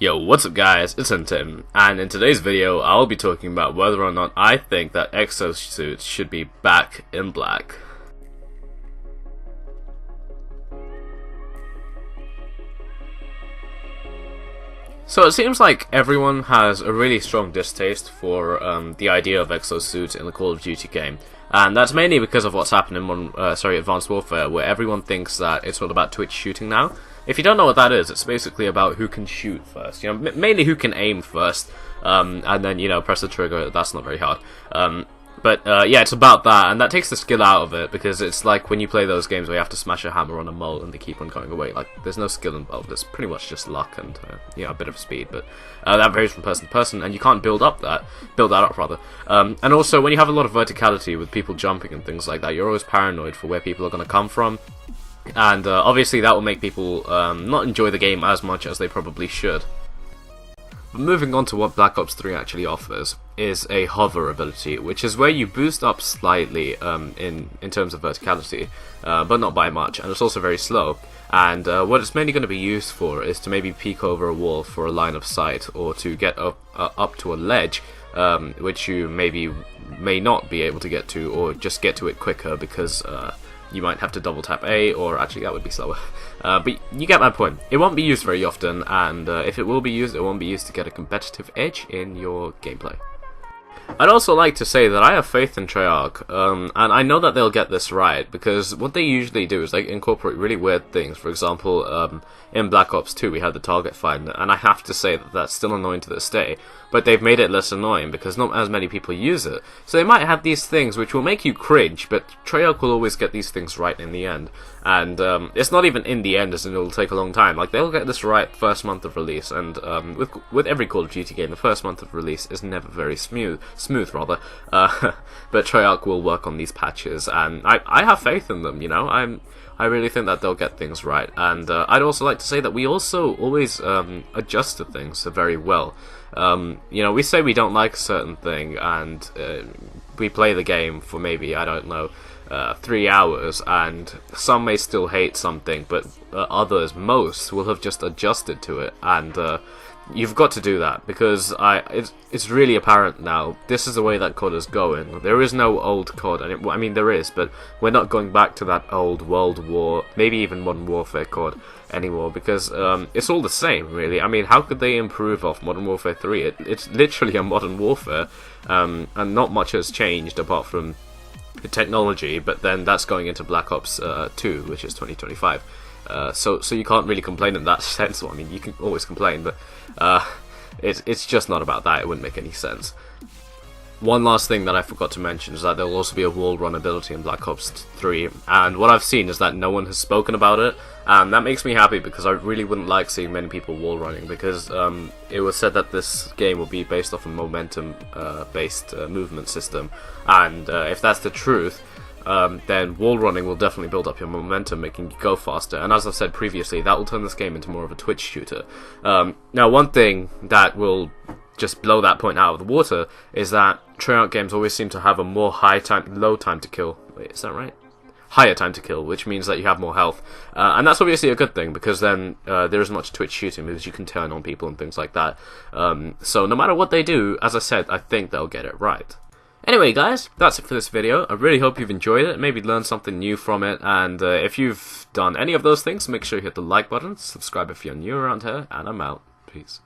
Yo, what's up guys, it's Tim, and in today's video I'll be talking about whether or not I think that exosuits should be back in black. So it seems like everyone has a really strong distaste for the idea of exosuits in the Call of Duty game. And that's mainly because of what's happened in Advanced Warfare, where everyone thinks that it's all about twitch shooting now. If you don't know what that is, it's basically about who can shoot first. You know, mainly who can aim first, and then, you know, press the trigger. That's not very hard. Yeah, it's about that, and that takes the skill out of it, because it's like when you play those games where you have to smash a hammer on a mole and they keep on going away. Like, there's no skill involved. It's pretty much just luck and, you know, a bit of speed, but that varies from person to person, and you can't build that up rather. And also, when you have a lot of verticality with people jumping and things like that, you're always paranoid for where people are going to come from. And obviously that will make people not enjoy the game as much as they probably should. But moving on to what Black Ops 3 actually offers is a hover ability, which is where you boost up slightly in terms of verticality, but not by much, and it's also very slow. And what it's mainly going to be used for is to maybe peek over a wall for a line of sight, or to get up to a ledge, which you may not be able to get to, or just get to it quicker because you might have to double tap A, or actually that would be slower. But you get my point. It won't be used very often, and if it will be used, it won't be used to get a competitive edge in your gameplay. I'd also like to say that I have faith in Treyarch, and I know that they'll get this right, because what they usually do is they incorporate really weird things. For example, in Black Ops 2 we had the target finder, and I have to say that that's still annoying to this day, but they've made it less annoying because not as many people use it. So they might have these things which will make you cringe, but Treyarch will always get these things right in the end. And it's not even in the end, as in it'll take a long time. Like, they'll get this right first month of release, and with every Call of Duty game, the first month of release is never very smooth rather. But Treyarch will work on these patches, and I have faith in them. You know, I really think that they'll get things right. And I'd also like to say that we also always adjust to things very well. You know, we say we don't like a certain thing, and we play the game for maybe, I don't know, 3 hours, and some may still hate something, but most will have just adjusted to it, and you've got to do that, because it's really apparent now, this is the way that COD is going. There is no old COD, and I mean there is, but we're not going back to that old World War, maybe even Modern Warfare COD anymore, because it's all the same, really. I mean, how could they improve off Modern Warfare 3? It's literally a Modern Warfare, and not much has changed apart from the technology, but then that's going into Black Ops 2, which is 2025. So you can't really complain in that sense. Well, I mean, you can always complain, but it's just not about that. It wouldn't make any sense. One last thing that I forgot to mention is that there will also be a wall run ability in Black Ops 3, and what I've seen is that no one has spoken about it, and that makes me happy, because I really wouldn't like seeing many people wall running, because it was said that this game will be based off a momentum based movement system, and if that's the truth, then wall running will definitely build up your momentum, making you go faster, and as I've said previously, that will turn this game into more of a twitch shooter. Now, one thing that will just blow that point out of the water is that Treyarch games always seem to have a more low time to kill. Wait, is that right? Higher time to kill, which means that you have more health, and that's obviously a good thing, because then there isn't much twitch shooting, because you can turn on people and things like that. So no matter what they do, as I said, I think they'll get it right. Anyway guys, that's it for this video. I really hope you've enjoyed it, maybe learned something new from it, and if you've done any of those things, make sure you hit the like button, subscribe if you're new around here, and I'm out. Peace.